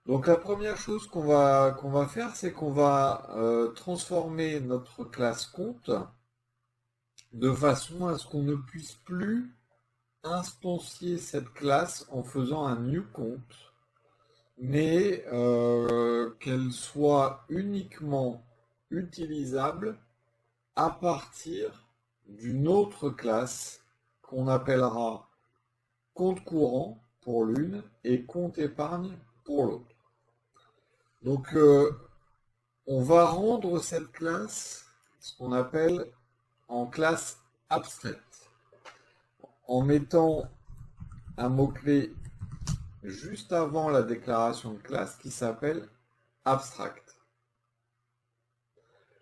Donc la première chose qu'on va faire, c'est qu'on va transformer notre classe compte de façon à ce qu'on ne puisse plus instancier cette classe en faisant un new compte, mais qu'elle soit uniquement utilisable à partir d'une autre classe qu'on appellera compte courant pour l'une et compte épargne pour l'autre. Donc on va rendre cette classe ce qu'on appelle en classe abstraite en mettant un mot-clé juste avant la déclaration de classe qui s'appelle abstract.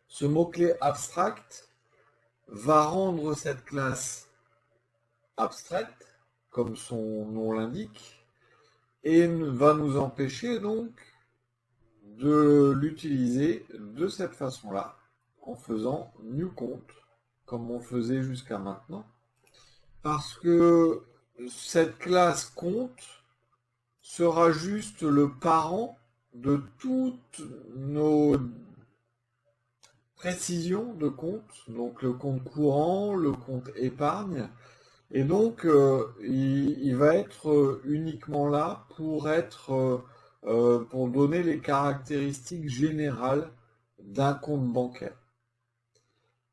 Ce mot-clé abstract va rendre cette classe abstraite, comme son nom l'indique, et va nous empêcher donc de l'utiliser de cette façon-là, en faisant new compte, comme on faisait jusqu'à maintenant, parce que cette classe compte sera juste le parent de toutes nos précisions de compte, donc le compte courant, le compte épargne, et donc il va être uniquement là pour donner les caractéristiques générales d'un compte bancaire.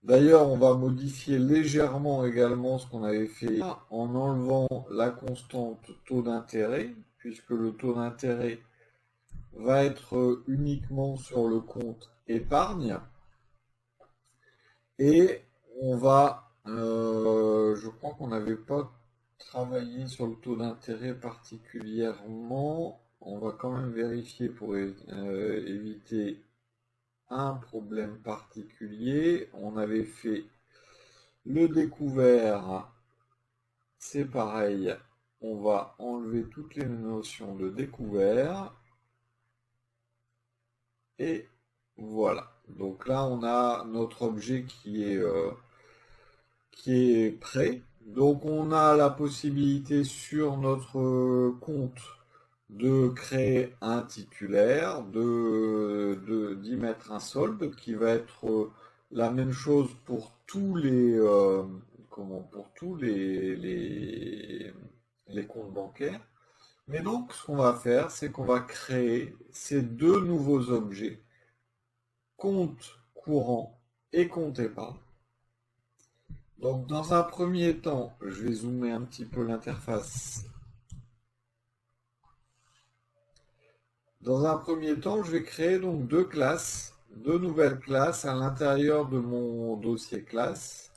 D'ailleurs, on va modifier légèrement également ce qu'on avait fait en enlevant la constante taux d'intérêt, puisque le taux d'intérêt va être uniquement sur le compte épargne. Et je crois qu'on n'avait pas travaillé sur le taux d'intérêt particulièrement. On va quand même vérifier pour éviter un problème particulier. On avait fait le découvert, c'est pareil. On va enlever toutes les notions de découvert. Et voilà. Donc là, on a notre objet qui est prêt. Donc on a la possibilité sur notre compte de créer un titulaire, d'y mettre un solde qui va être la même chose pour tous les comptes bancaires. Mais donc ce qu'on va faire, c'est qu'on va créer ces deux nouveaux objets, compte courant et compte épargne. Donc dans un premier temps, je vais zoomer un petit peu l'interface. Dans un premier temps, je vais créer donc deux nouvelles classes à l'intérieur de mon dossier classe.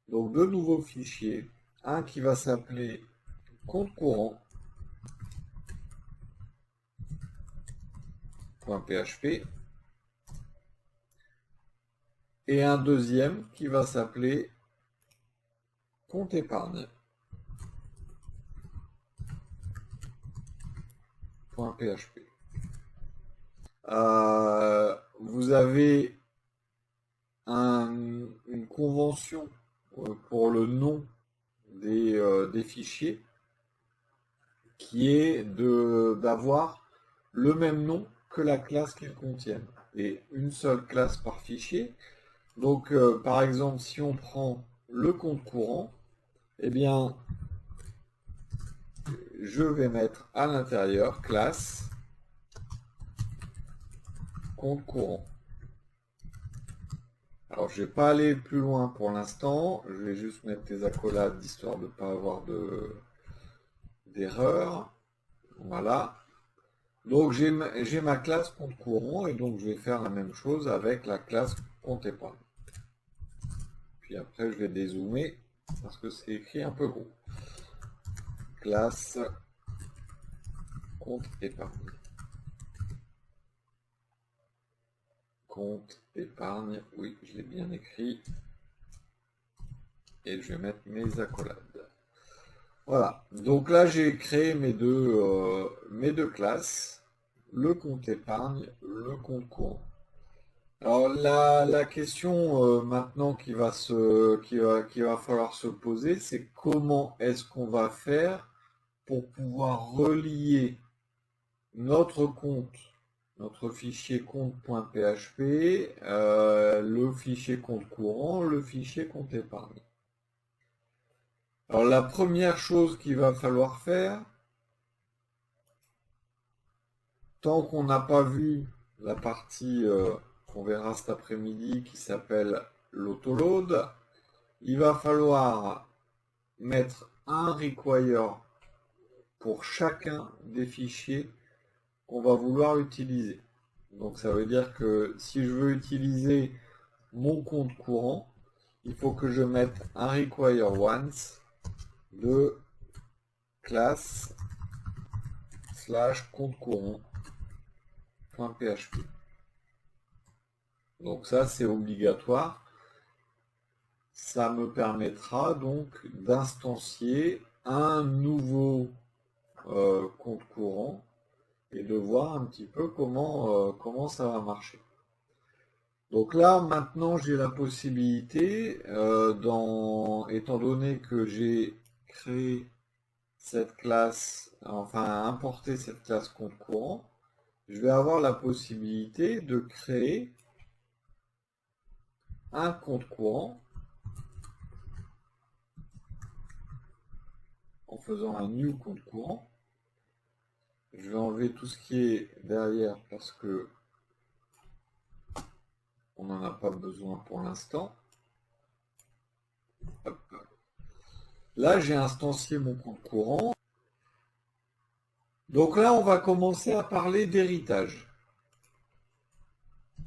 Donc deux nouveaux fichiers. Un qui va s'appeler compte courant.php et un deuxième qui va s'appeler compte épargne.php. Vous avez une convention pour le nom des fichiers qui est d'avoir le même nom que la classe qu'ils contiennent et une seule classe par fichier. Donc par exemple, si on prend le compte courant, eh bien je vais mettre à l'intérieur classe compte courant. Alors je vais pas aller plus loin pour l'instant, je vais juste mettre des accolades histoire de ne pas avoir d'erreur. Voilà. Donc j'ai ma classe compte courant et donc je vais faire la même chose avec la classe compte épargne. Puis après je vais dézoomer parce que c'est écrit un peu gros. Classe compte épargne. Compte épargne, oui, je l'ai bien écrit. Et je vais mettre mes accolades. Voilà, donc là j'ai créé mes deux classes, le compte épargne, le compte courant. Alors la question maintenant qu'il va falloir se poser, c'est comment est-ce qu'on va faire pour pouvoir relier notre compte, notre fichier compte.php, le fichier compte courant, le fichier compte épargne. Alors la première chose qu'il va falloir faire, tant qu'on n'a pas vu la partie qu'on verra cet après-midi qui s'appelle l'autoload, il va falloir mettre un require pour chacun des fichiers qu'on va vouloir utiliser. Donc ça veut dire que si je veux utiliser mon compte courant, il faut que je mette un require once de classe / compte courant.php. Donc ça c'est obligatoire. Ça me permettra donc d'instancier un nouveau compte courant et de voir un petit peu comment ça va marcher. Donc là, maintenant, j'ai la possibilité, étant donné que j'ai créé cette classe, enfin importé cette classe compte courant, je vais avoir la possibilité de créer un compte courant en faisant un new compte courant. Je vais enlever tout ce qui est derrière parce que on n'en a pas besoin pour l'instant. Là, j'ai instancié mon compte courant. Donc là, on va commencer à parler d'héritage.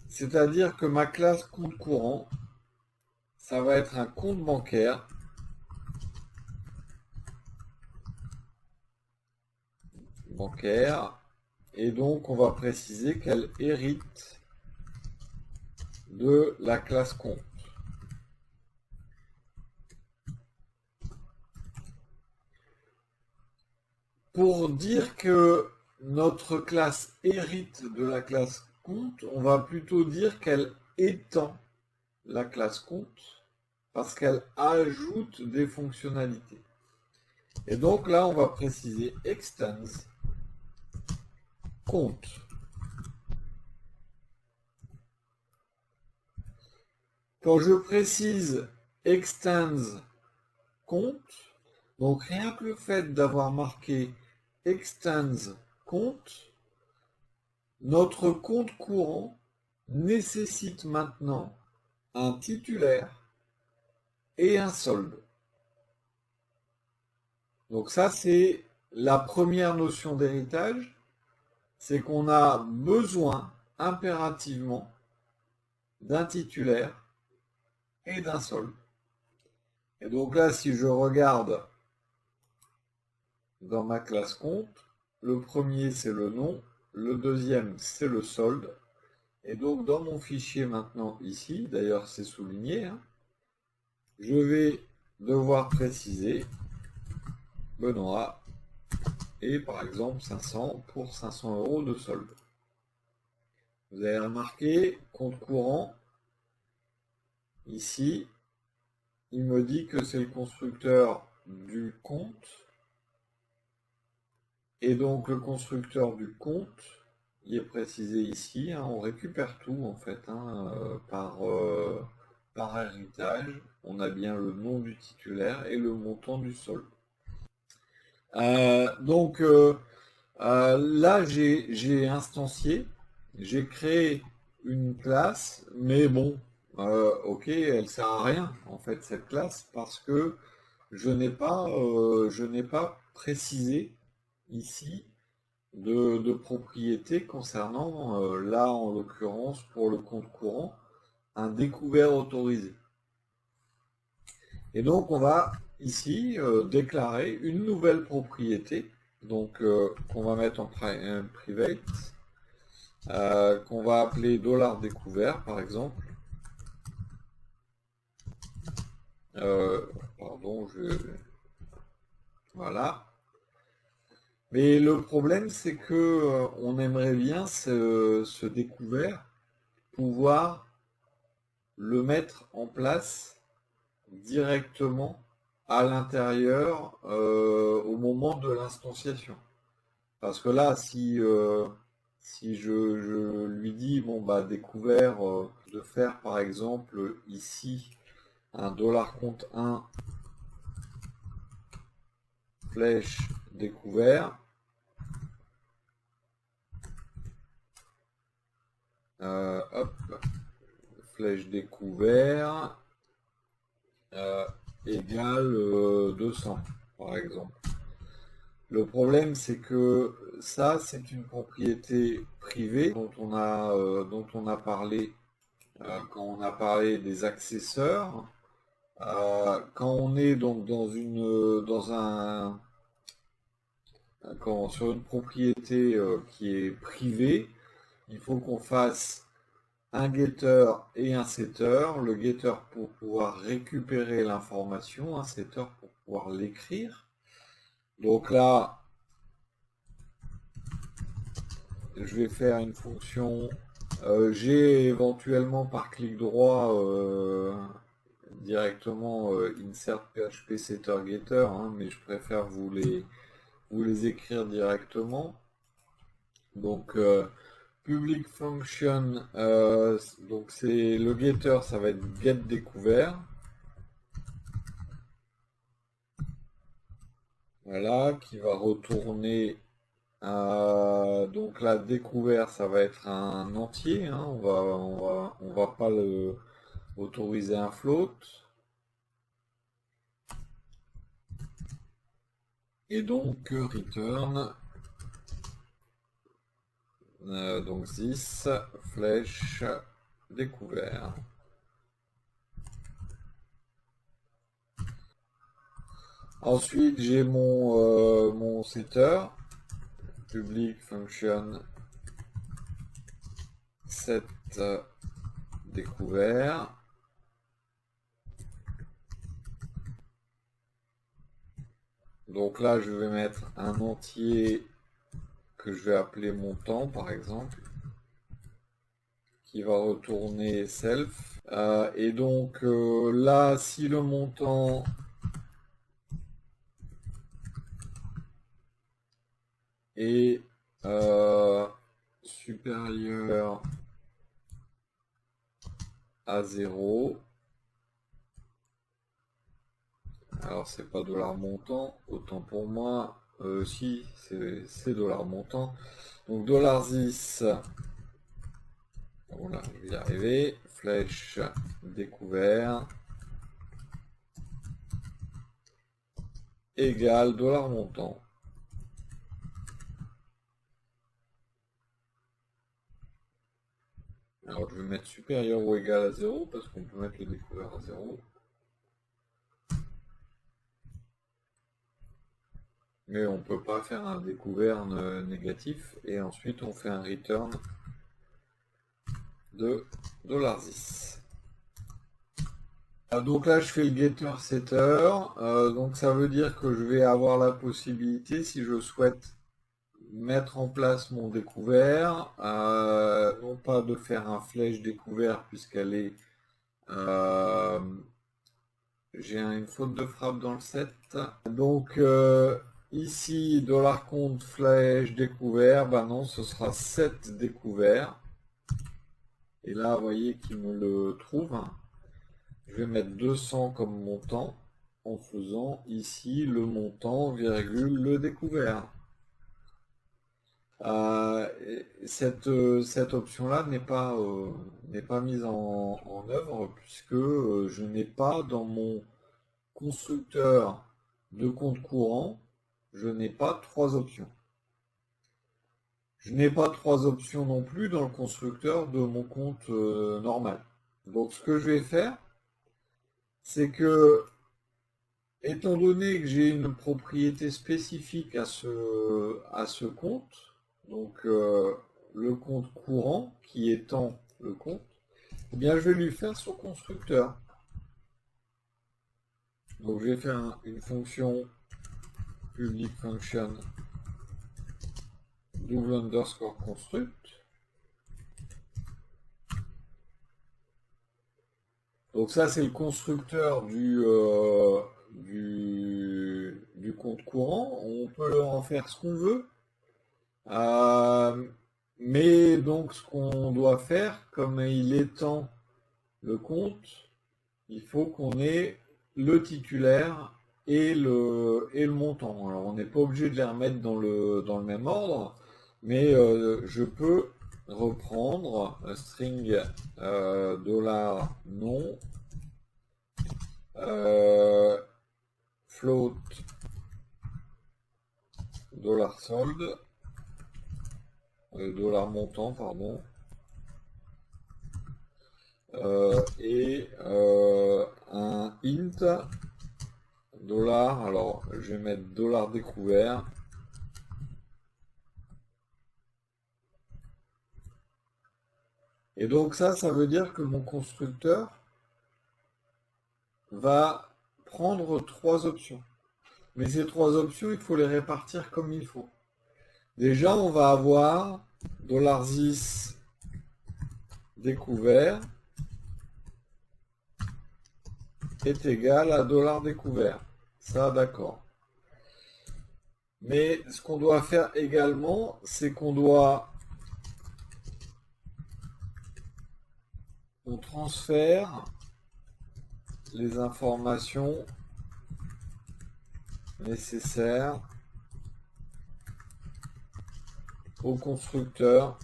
C'est-à-dire que ma classe compte courant, ça va être un compte bancaire et donc on va préciser qu'elle hérite de la classe compte. Pour dire que notre classe hérite de la classe compte, on va plutôt dire qu'elle étend la classe compte parce qu'elle ajoute des fonctionnalités. Et donc là, on va préciser extends compte. Quand je précise extends compte, donc rien que le fait d'avoir marqué extends compte, notre compte courant nécessite maintenant un titulaire et un solde. Donc ça, c'est la première notion d'héritage, c'est qu'on a besoin impérativement d'un titulaire et d'un solde. Et donc là, si je regarde dans ma classe compte, le premier c'est le nom, le deuxième c'est le solde. Et donc dans mon fichier maintenant ici, d'ailleurs c'est souligné, je vais devoir préciser Benoît et par exemple 500 pour 500 € de solde. Vous avez remarqué, compte courant, ici, il me dit que c'est le constructeur du compte. Et donc le constructeur du compte, il est précisé ici, on récupère tout en fait par héritage. On a bien le nom du titulaire et le montant du solde. Là, j'ai instancié, j'ai créé une classe, mais bon, ok, elle sert à rien en fait cette classe parce que je n'ai pas précisé ici de propriété concernant, là en l'occurrence pour le compte courant, un découvert autorisé. Et donc on va ici déclarer une nouvelle propriété, donc qu'on va mettre en private, qu'on va appeler $découvert par exemple. Voilà. Mais le problème, c'est que on aimerait bien ce découvert pouvoir le mettre en place directement à l'intérieur au moment de l'instanciation. Parce que là, si je lui dis, bon, bah, découvert, de faire par exemple ici un dollar compte 1 flèche découvert, hop, flèche découvert, égale 200 par exemple. Le problème, c'est que ça, c'est une propriété privée dont on a parlé quand on a parlé des accesseurs. Quand on est donc sur une propriété qui est privée, il faut qu'on fasse un getter et un setter. Le getter pour pouvoir récupérer l'information, un setter pour pouvoir l'écrire. Donc là, je vais faire une fonction G éventuellement par clic droit directement insert php setter getter, hein, mais je préfère vous les écrire directement. Donc public function, donc c'est le getter, ça va être get découvert. Voilà, qui va retourner. Donc là, découvert, ça va être un entier, hein, on va pas autoriser un float. Et donc return, donc this flèche découvert. Ensuite, j'ai mon setter, public function set découvert. Donc là, je vais mettre un entier que je vais appeler montant, par exemple, qui va retourner self. Et donc là, si le montant est supérieur à 0, alors c'est pas dollar montant, autant pour moi, si c'est dollar montant, donc dollar 10, voilà, je vais y arriver, flèche découvert, égale dollar montant. Alors je vais mettre supérieur ou égal à 0 parce qu'on peut mettre le découvert à 0. Mais on peut pas faire un découvert négatif et ensuite on fait un return de $10. Donc là je fais le getter setter, donc ça veut dire que je vais avoir la possibilité, si je souhaite mettre en place mon découvert, non pas de faire un flèche découvert puisqu'elle est j'ai une faute de frappe dans le set. Donc ici, dollar compte flèche découvert, ben non, ce sera set découvert. Et là, vous voyez qu'il me le trouve. Je vais mettre 200 comme montant en faisant ici le montant, virgule, le découvert. Cette option-là n'est pas mise en œuvre puisque je n'ai pas dans mon constructeur de compte courant, je n'ai pas trois options. Je n'ai pas trois options non plus dans le constructeur de mon compte normal. Donc ce que je vais faire, c'est que, étant donné que j'ai une propriété spécifique à ce compte, donc le compte courant qui étend le compte, eh bien je vais lui faire son constructeur. Donc je vais faire une fonction public function double underscore construct. Donc ça c'est le constructeur du compte courant. On peut en faire ce qu'on veut. Mais donc ce qu'on doit faire, comme il étend le compte, il faut qu'on ait le titulaire et le montant. Alors on n'est pas obligé de les remettre dans le même ordre, mais je peux reprendre string dollar non float dollar solde dollar montant pardon et un int dollar, alors je vais mettre dollar découvert et donc ça veut dire que mon constructeur va prendre trois options, mais ces trois options il faut les répartir comme il faut. Déjà on va avoir $this découvert est égal à dollar découvert. Ça, d'accord. Mais ce qu'on doit faire également, c'est on transfère les informations nécessaires au constructeur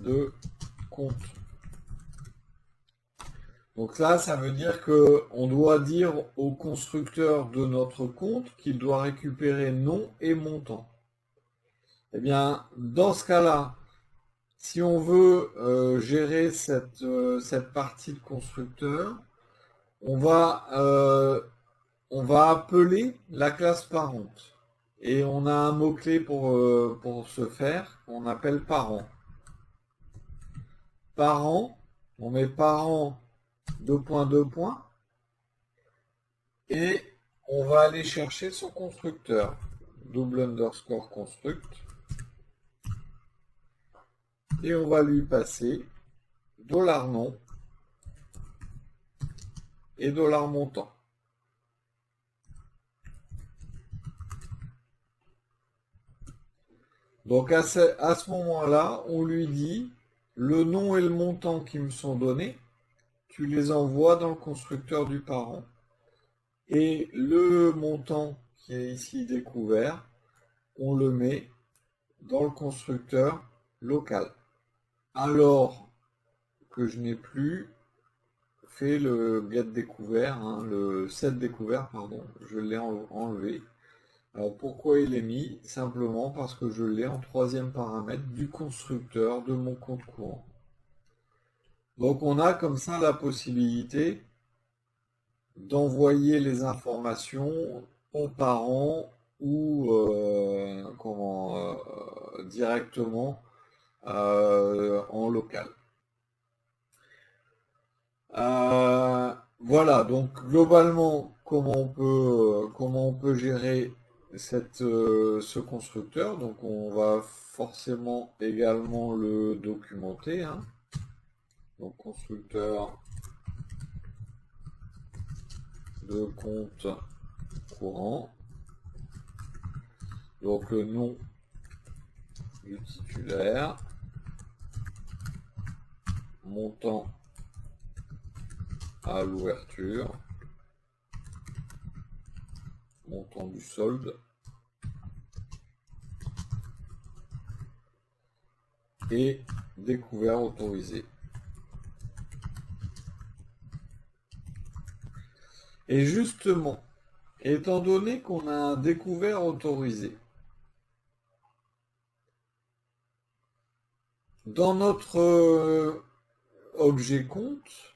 de compte. Donc là, ça veut dire que on doit dire au constructeur de notre compte qu'il doit récupérer nom et montant. Eh bien, dans ce cas-là, si on veut gérer cette partie de constructeur, on va appeler la classe parent. Et on a un mot-clé pour ce faire, on appelle parent. Parent, on met parent 2 points, et on va aller chercher son constructeur. Double underscore construct. Et on va lui passer $nom et $montant. Donc à ce moment-là, on lui dit le nom et le montant qui me sont donnés, tu les envoies dans le constructeur du parent. Et le montant qui est ici découvert, on le met dans le constructeur local. Alors que je n'ai plus fait le get découvert, le set découvert, pardon, je l'ai enlevé. Alors pourquoi il est mis? Simplement parce que je l'ai en troisième paramètre du constructeur de mon compte courant. Donc on a comme ça la possibilité d'envoyer les informations aux parents ou directement en local. Voilà, donc globalement comment on peut gérer ce constructeur. Donc on va forcément également le documenter, hein. Donc constructeur de compte courant, donc le nom du titulaire, montant à l'ouverture, montant du solde et découvert autorisé. Et justement, étant donné qu'on a un découvert autorisé, dans notre objet compte,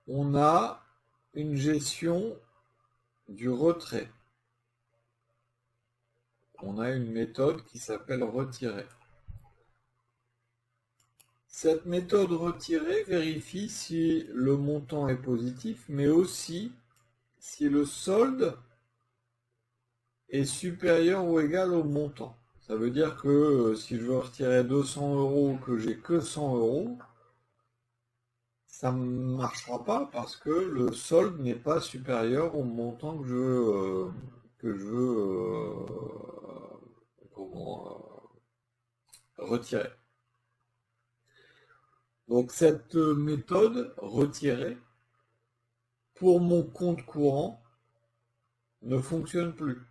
on a une gestion du retrait. On a une méthode qui s'appelle retirer. Cette méthode retirer vérifie si le montant est positif, mais aussi si le solde est supérieur ou égal au montant. Ça veut dire que si je veux retirer 200 €, que j'ai que 100 €, ça ne marchera pas parce que le solde n'est pas supérieur au montant que que je veux retirer. Donc cette méthode retirer pour mon compte courant ne fonctionne plus,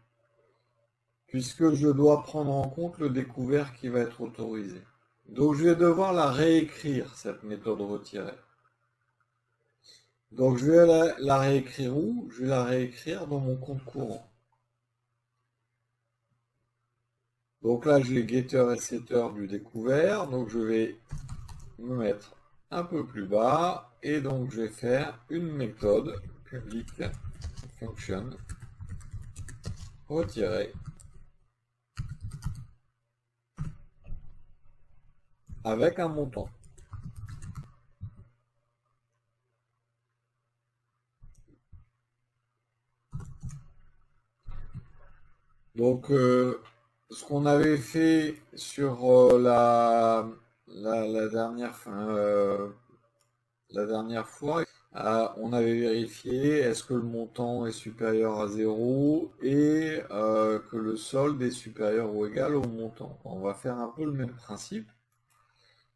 puisque je dois prendre en compte le découvert qui va être autorisé. Donc je vais devoir la réécrire, cette méthode retirée. Donc je vais la réécrire où? Je vais la réécrire dans mon compte courant. Donc là j'ai getter et setter du découvert, donc je vais me mettre un peu plus bas et donc je vais faire une méthode public function retirer avec un montant. Donc ce qu'on avait fait sur la dernière fois, on avait vérifié est-ce que le montant est supérieur à 0 et que le solde est supérieur ou égal au montant. On va faire un peu le même principe.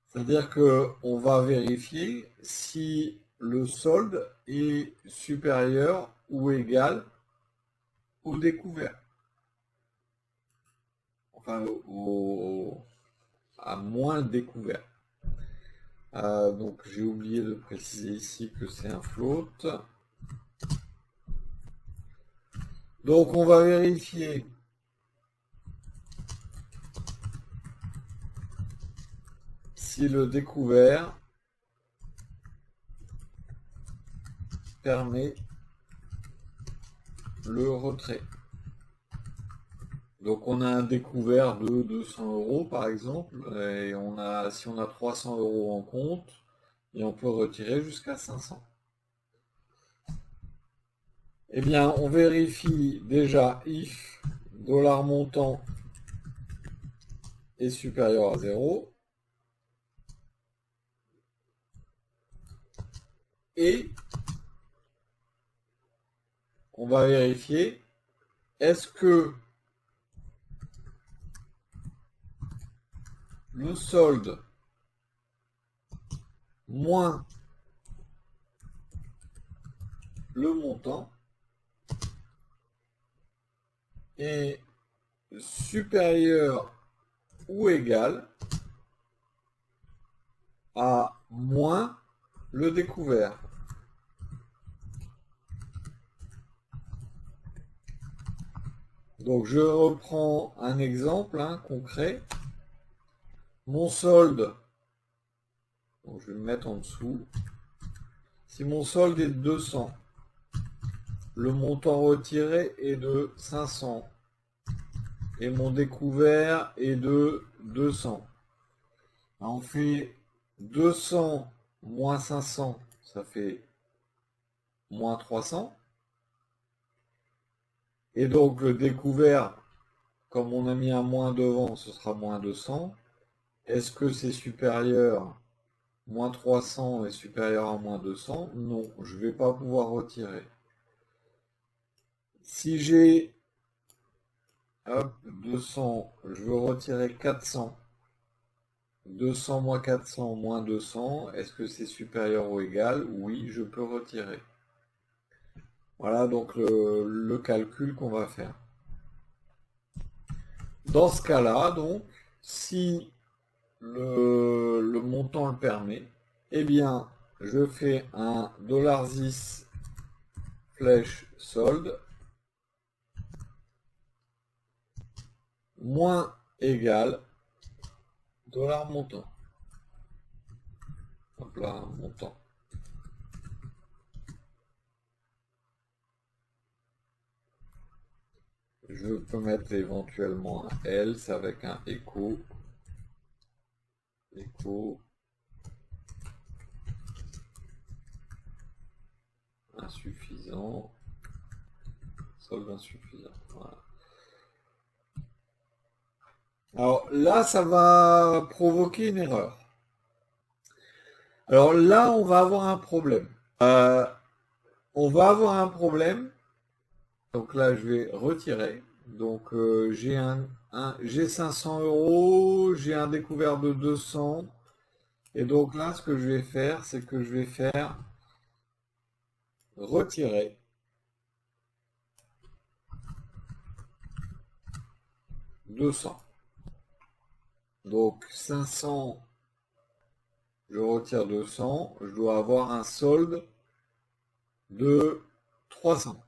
C'est-à-dire qu'on va vérifier si le solde est supérieur ou égal au découvert. Enfin, à moins découvert. Donc j'ai oublié de préciser ici que c'est un float. Donc on va vérifier si le découvert permet le retrait. Donc on a un découvert de 200 € par exemple, et si on a 300 € en compte, et on peut retirer jusqu'à 500. Eh bien, on vérifie déjà if $montant est supérieur à 0 et on va vérifier est-ce que le solde moins le montant est supérieur ou égal à moins le découvert. Donc je reprends un exemple concret. Mon solde, donc je vais le mettre en dessous. Si mon solde est de 200, le montant retiré est de 500 et mon découvert est de 200. On fait 200 moins 500, ça fait moins 300. Et donc le découvert, comme on a mis un moins devant, ce sera moins 200. Est-ce que c'est supérieur? Moins 300 est supérieur à moins 200? Non, je ne vais pas pouvoir retirer. Si j'ai 200, je veux retirer 400. 200 moins 400 moins 200, est-ce que c'est supérieur ou égal? Oui, je peux retirer. Voilà donc le calcul qu'on va faire. Dans ce cas-là, donc, si le montant le permet, eh bien, je fais un $10 flèche solde moins égal $montant. Hop là, montant. Je peux mettre éventuellement un else avec un echo insuffisant, solde insuffisant. Voilà. Alors là, ça va provoquer une erreur. Alors là, on va avoir un problème. On va avoir un problème Donc là, je vais retirer. Donc j'ai 500 euros, j'ai un découvert de 200. Et donc là, ce que je vais faire, c'est que je vais faire retirer 200. Donc 500, je retire 200. Je dois avoir un solde de 300.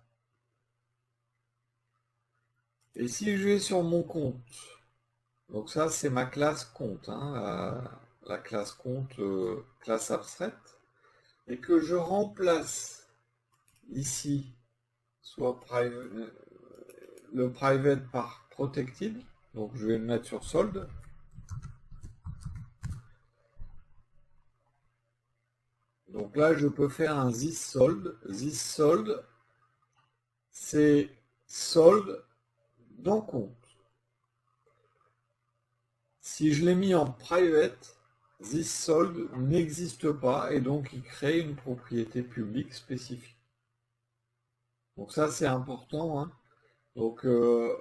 Et si je vais sur mon compte, donc ça c'est ma classe compte, hein, la classe compte, classe abstraite, et que je remplace ici soit le private par protected, donc je vais le mettre sur solde. Donc là je peux faire un this solde. This solde, c'est solde dans compte. Si je l'ai mis en private, this solde n'existe pas et donc il crée une propriété publique spécifique. Donc ça c'est important, hein. Donc le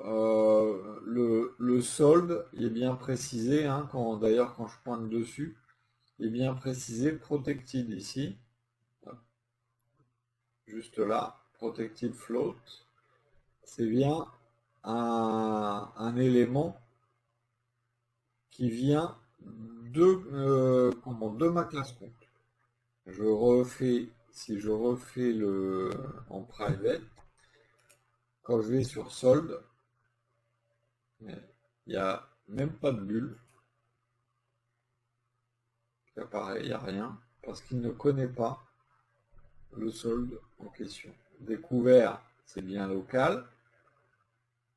solde, il est bien précisé, hein, d'ailleurs quand je pointe dessus, il est bien précisé protected ici, juste là, protected float, c'est bien un élément qui vient de ma classe compte. Je refais, si je refais le en private, quand je vais sur solde, il n'y a même pas de bulle qui apparaît, il n'y a rien, parce qu'il ne connaît pas le solde en question. Découvert, c'est bien local.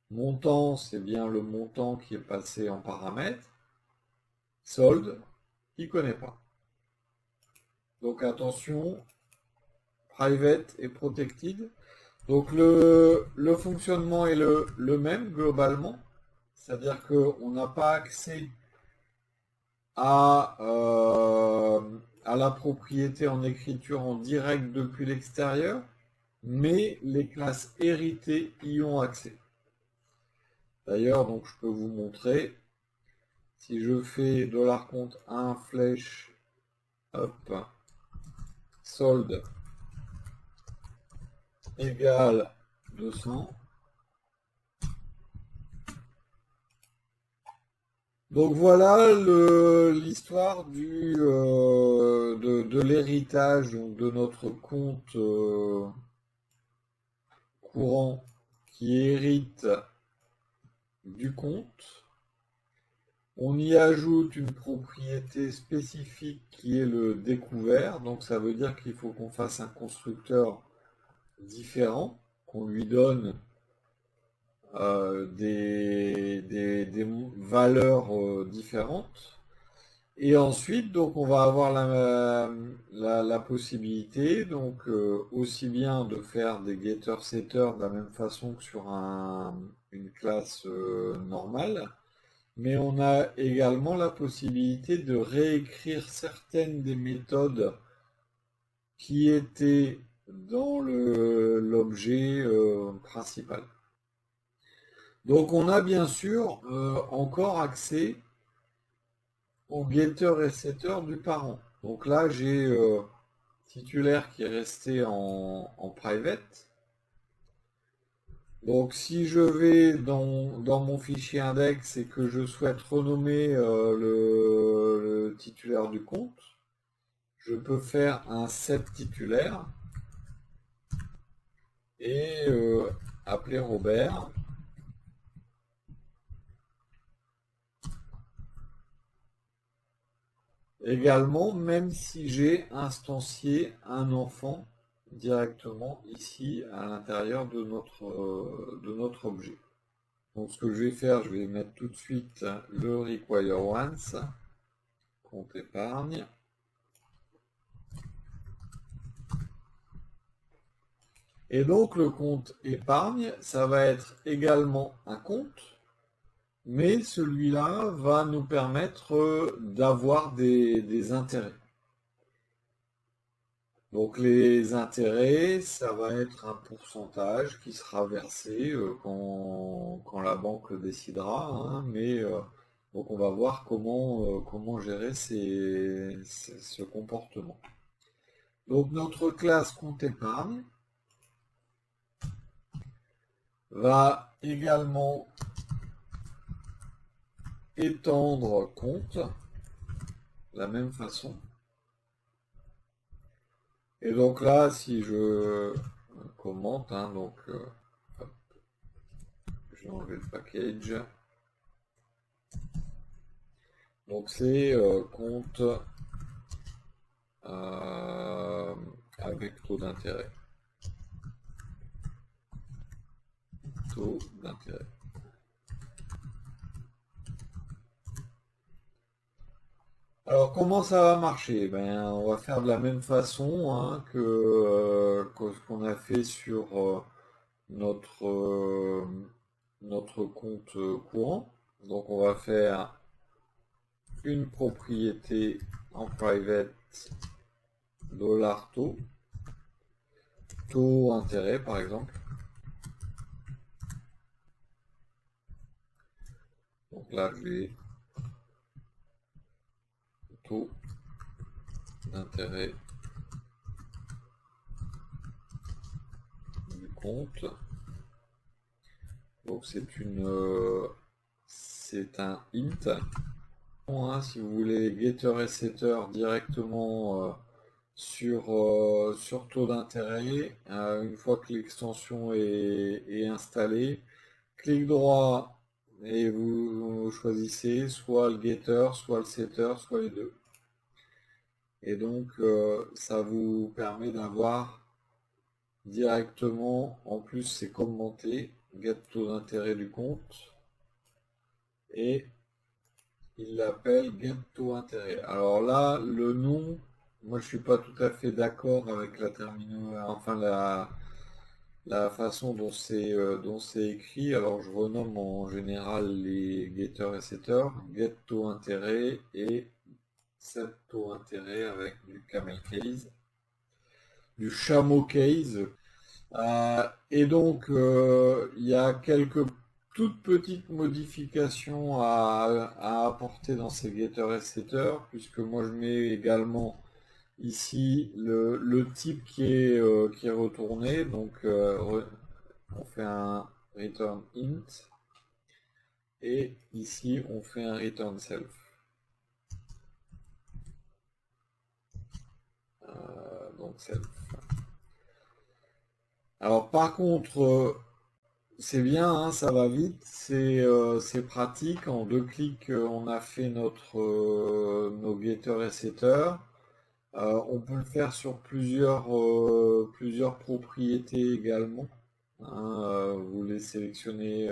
Montant, c'est bien le montant qui est passé en paramètre. Solde, il ne connaît pas. Donc attention, private et protected. Donc le fonctionnement est le même globalement. C'est-à-dire qu'on n'a pas accès à la propriété en écriture en direct depuis l'extérieur, mais les classes héritées y ont accès. D'ailleurs, donc je peux vous montrer, si je fais $compte 1 flèche, hop, solde égale 200. Donc voilà l'histoire de l'héritage de notre compte courant qui hérite du compte. On y ajoute une propriété spécifique qui est le découvert. Donc ça veut dire qu'il faut qu'on fasse un constructeur différent, qu'on lui donne des valeurs différentes. Et ensuite, donc, on va avoir la possibilité, donc, aussi bien de faire des getter-setter de la même façon que sur une classe normale, mais on a également la possibilité de réécrire certaines des méthodes qui étaient dans l'objet principal. Donc on a bien sûr encore accès au getter et setter du parent. Donc là j'ai titulaire qui est resté en private. Donc si je vais dans mon fichier index et que je souhaite renommer le titulaire du compte, je peux faire un set titulaire et appeler Robert. Également, même si j'ai instancié un enfant directement ici à l'intérieur de notre objet. Donc ce que je vais faire, je vais mettre tout de suite le require once, compte épargne. Et donc le compte épargne, ça va être également un compte, mais celui-là va nous permettre d'avoir des intérêts. Donc les intérêts, ça va être un pourcentage qui sera versé quand la banque le décidera, hein, mais donc on va voir comment gérer ce comportement. Donc notre classe compte épargne va également étendre compte de la même façon. Et donc là, si je commente, hein, donc hop, je vais enlever le package. Donc c'est compte avec taux d'intérêt. Taux d'intérêt. Alors comment ça va marcher? Ben, on va faire de la même façon, hein, que ce qu'on a fait sur notre, notre compte courant. Donc on va faire une propriété en private $taux, taux intérêt par exemple. Donc là je vais taux d'intérêt du compte. Donc c'est un int. Hein, si vous voulez getter et setter directement sur taux d'intérêt, une fois que l'extension est installée, clic droit et vous choisissez soit le getter, soit le setter, soit les deux. Et donc ça vous permet d'avoir directement, en plus c'est commenté, get taux d'intérêt du compte, et il l'appelle get taux intérêt. Alors là, le nom, moi je suis pas tout à fait d'accord avec la terminologie, enfin la façon dont c'est écrit. Alors je renomme en général les getters et setters, get taux intérêt et set taux intérêt avec du camel case, du chameau case. Et donc, il y a quelques toutes petites modifications à apporter dans ces getters et setters, puisque moi je mets également ici le type qui est retourné. Donc, on fait un return int, et ici on fait un return self. Donc self. Alors par contre, c'est bien, hein, ça va vite, c'est pratique. En deux clics, on a fait nos getters et setters. On peut le faire sur plusieurs propriétés également, hein. Vous les sélectionnez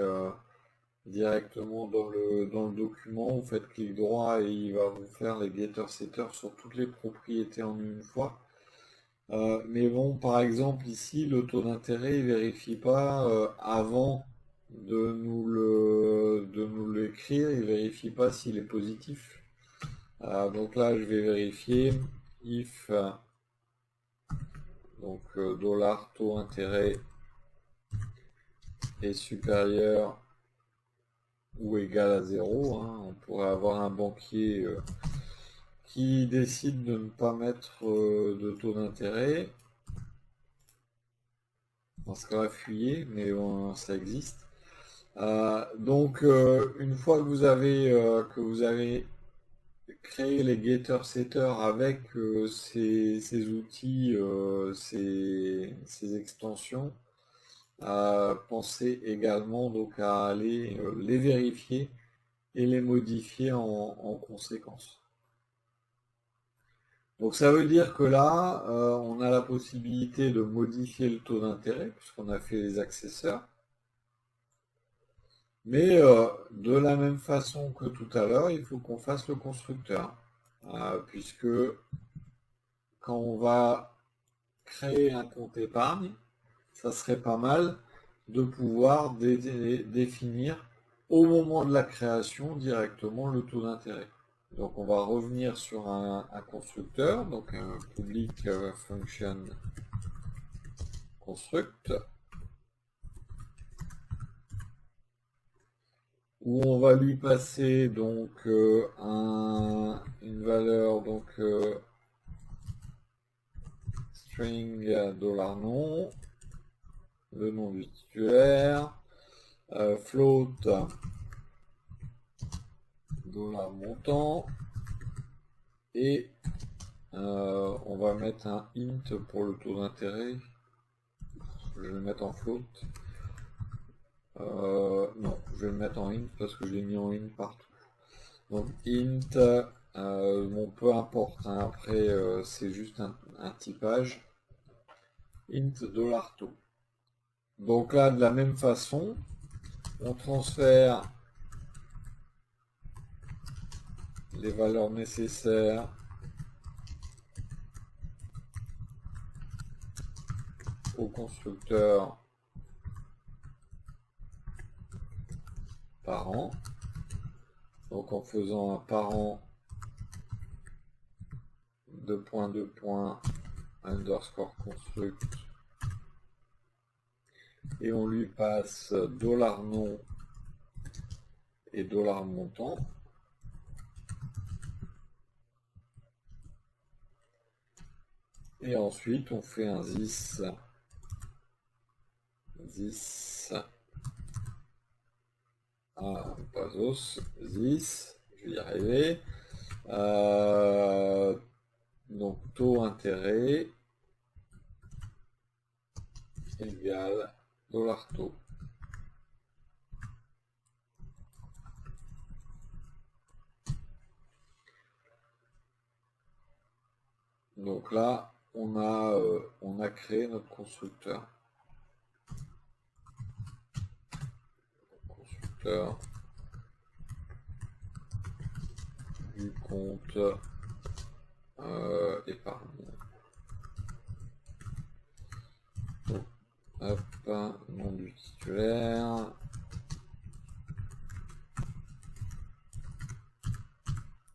directement dans le document, vous faites clic droit et il va vous faire les getters setters sur toutes les propriétés en une fois. Mais bon, par exemple, ici, le taux d'intérêt, il vérifie pas avant de nous l'écrire, il vérifie pas s'il est positif. Donc là, je vais vérifier if donc dollar taux intérêt est supérieur ou égal à 0. Hein. On pourrait avoir un banquier qui décide de ne pas mettre de taux d'intérêt. Dans ce cas-là, fuyez, mais bon, ça existe. Donc, une fois que vous avez créé les getters setters avec ces outils, ces extensions, pensez également donc à aller les vérifier et les modifier en conséquence. Donc ça veut dire que là, on a la possibilité de modifier le taux d'intérêt puisqu'on a fait les accesseurs. Mais de la même façon que tout à l'heure, il faut qu'on fasse le constructeur. Puisque quand on va créer un compte épargne, ça serait pas mal de pouvoir définir au moment de la création directement le taux d'intérêt. Donc on va revenir sur un constructeur, donc un public function construct, où on va lui passer donc une valeur donc string $non, le nom du titulaire, float $montant, et on va mettre un int pour le taux d'intérêt. Je vais le mettre en float. Non, je vais le mettre en int parce que j'ai mis en int partout. Donc int, bon, peu importe, hein, après c'est juste un typage. Int $taux. Donc là, de la même façon, on transfère les valeurs nécessaires au constructeur parent. Donc en faisant un parent underscore construct, et on lui passe $nom et $montant. Et ensuite on fait un this pas os, this, je vais y arriver. Donc taux intérêt égale $taux. Donc là, on a créé notre constructeur. Constructeur du compte épargne. Donc, hop, nom du titulaire.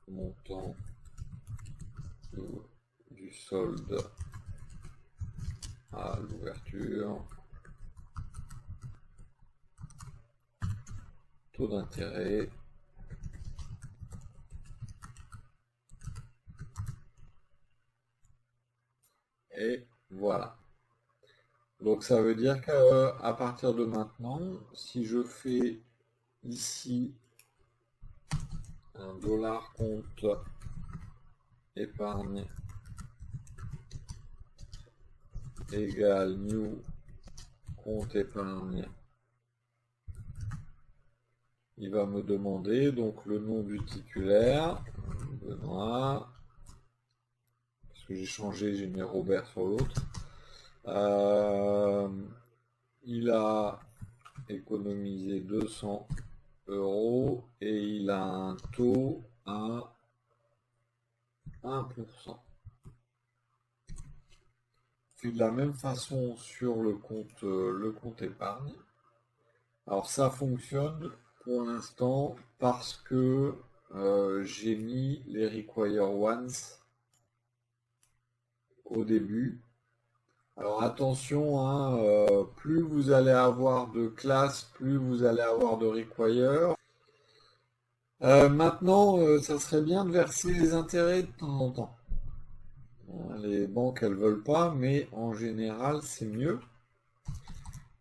Montant du solde à l'ouverture. Taux d'intérêt. Et voilà. Donc ça veut dire qu'à partir de maintenant, si je fais ici un $compte épargne égale new compte épargne, il va me demander donc le nom du titulaire, Benoît, parce que j'ai changé, j'ai mis Robert sur l'autre. Il a économisé 200 € et il a un taux à 1%. Fait de la même façon sur le compte épargne. Alors ça fonctionne pour l'instant parce que j'ai mis les require once au début. Alors attention, hein, plus vous allez avoir de classes, plus vous allez avoir de require. Maintenant, ça serait bien de verser les intérêts de temps en temps. Les banques, elles veulent pas, mais en général, c'est mieux.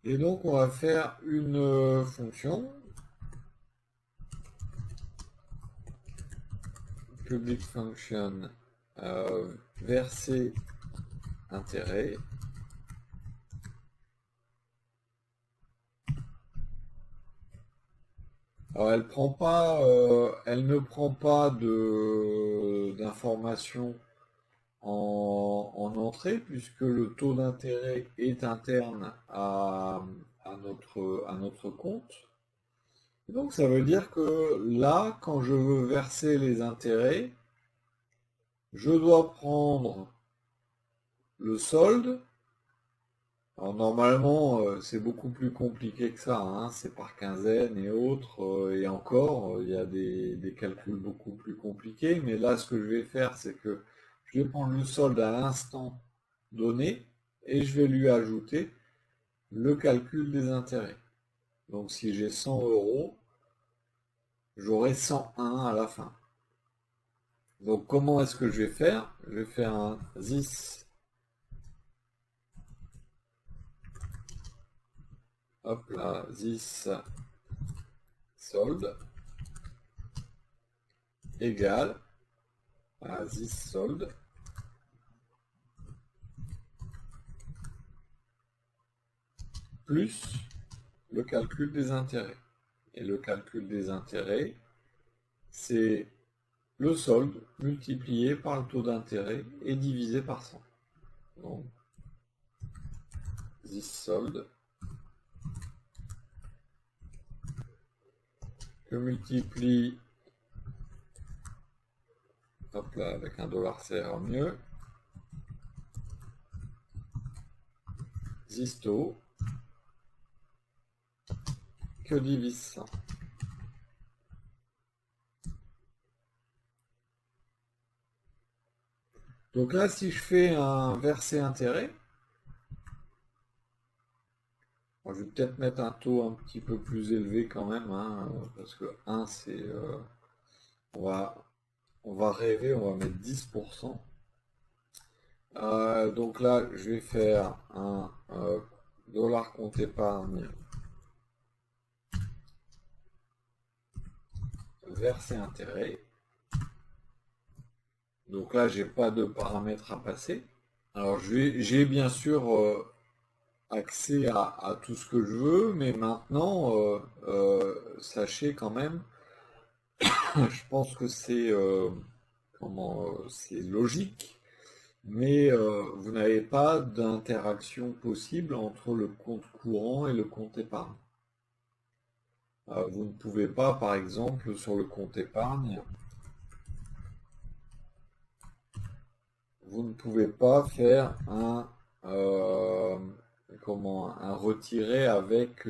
Et donc, on va faire une fonction public function verser intérêt. Alors, elle ne prend pas d'informations en entrée, puisque le taux d'intérêt est interne à notre compte. Et donc ça veut dire que là, quand je veux verser les intérêts, je dois prendre le solde Alors normalement, c'est beaucoup plus compliqué que ça, hein. C'est par quinzaine et autres, et encore, il y a des calculs beaucoup plus compliqués. Mais là, ce que je vais faire, c'est que je vais prendre le solde à l'instant donné et je vais lui ajouter le calcul des intérêts. Donc si j'ai 100 euros, j'aurai 101 à la fin. Donc comment est-ce que je vais faire? Je vais faire un this, hop là, this solde égale à this solde plus le calcul des intérêts. Et le calcul des intérêts, c'est le solde multiplié par le taux d'intérêt et divisé par 100. Donc, this solde, je multiplie, hop là, avec un dollar, ça ira mieux, this taux, que divise 100. Donc là, si je fais un versé intérêt, bon, je vais peut-être mettre un taux un petit peu plus élevé quand même, hein, parce que 1, c'est... on va rêver, on va mettre 10%. Donc là, je vais faire un dollar compte épargne verser intérêt. Donc là, j'ai pas de paramètres à passer. Alors j'ai bien sûr accès à tout ce que je veux, mais maintenant, sachez quand même, je pense que c'est c'est logique, mais vous n'avez pas d'interaction possible entre le compte courant et le compte épargne. Vous ne pouvez pas, par exemple, sur le compte épargne, vous ne pouvez pas faire un retiré avec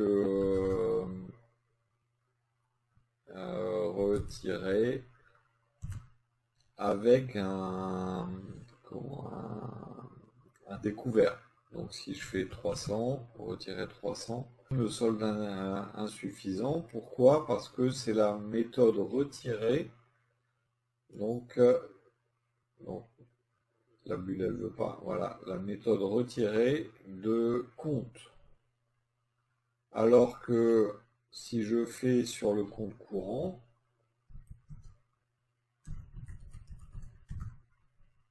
retiré avec un découvert. Donc si je fais 300, retirer 300, le solde insuffisant. Pourquoi? Parce que c'est la méthode retirée. Donc, la bulle elle veut pas. Voilà, la méthode retirée de compte. Alors que si je fais sur le compte courant,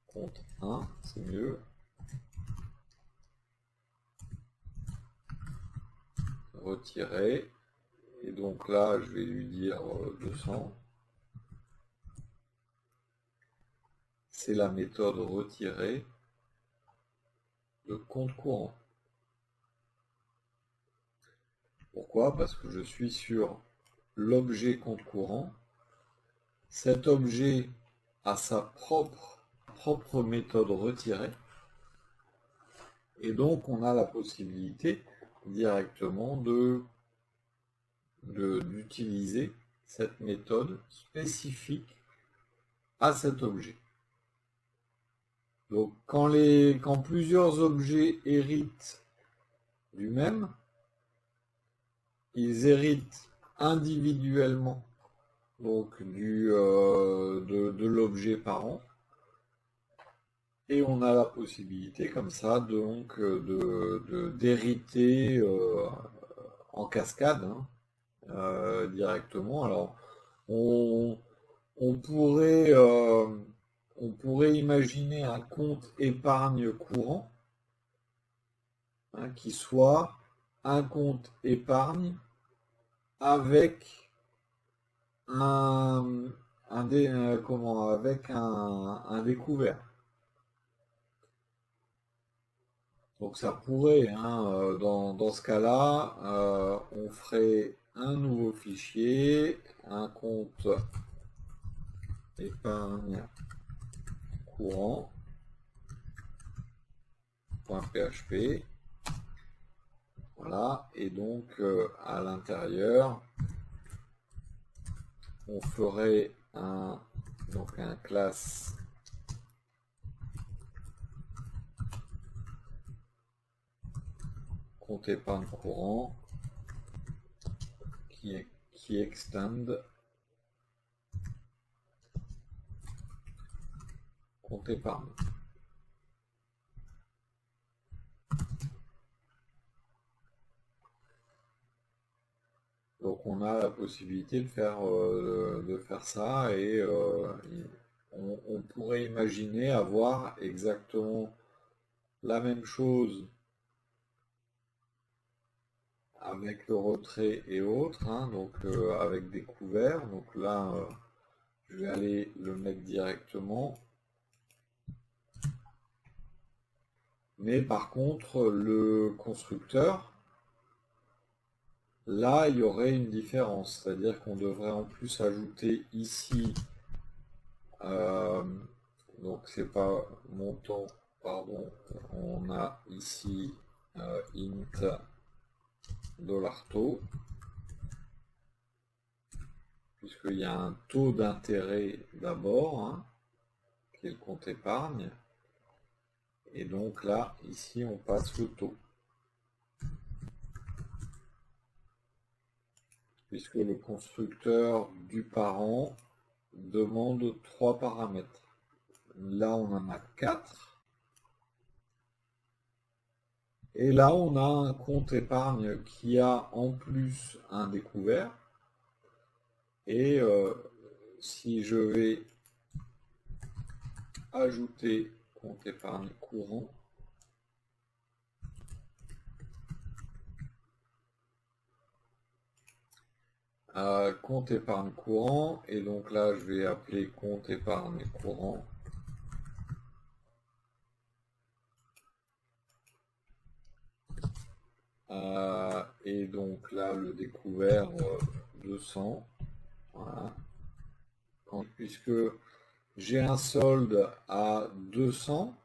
compte 1, c'est mieux. Retirer. Et donc là, je vais lui dire 200. C'est la méthode retirée de compte courant. Pourquoi? Parce que je suis sur l'objet compte courant. Cet objet a sa propre méthode retirée. Et donc, on a la possibilité directement d'utiliser cette méthode spécifique à cet objet. Donc, quand plusieurs objets héritent du même, ils héritent individuellement donc de l'objet parent, et on a la possibilité comme ça donc d'hériter en cascade, hein, directement. Alors on pourrait imaginer un compte épargne courant, hein, qui soit un compte épargne avec avec un découvert. Donc ça pourrait, hein, dans ce cas-là, on ferait un nouveau fichier, un compte épargne courant.php, Voilà, et donc à l'intérieur, on ferait un classe compte épargne courant qui extend compte épargne. Donc on a la possibilité de faire ça et on pourrait imaginer avoir exactement la même chose avec le retrait et autres, hein, donc avec des couverts. Donc là, je vais aller le mettre directement. Mais par contre, le constructeur, là, il y aurait une différence. C'est-à-dire qu'on devrait en plus ajouter ici, donc c'est pas montant, pardon, on a ici int $taux, puisqu'il y a un taux d'intérêt d'abord, hein, qui est le compte épargne. Et donc là, ici, on passe le taux. Puisque le constructeur du parent demande 3 paramètres. Là, on en a 4. Et là, on a un compte épargne qui a en plus un découvert. Et si je vais ajouter compte épargne courant, compte épargne courant, et donc là je vais appeler compte épargne courant. Et donc là le découvert 200. Voilà. Puisque j'ai un solde à 200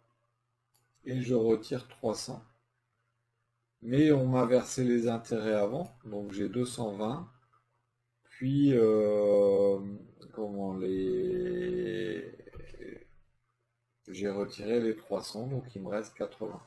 et je retire 300. Mais on m'a versé les intérêts avant, donc j'ai 220. Puis, j'ai retiré les 300, donc il me reste 80.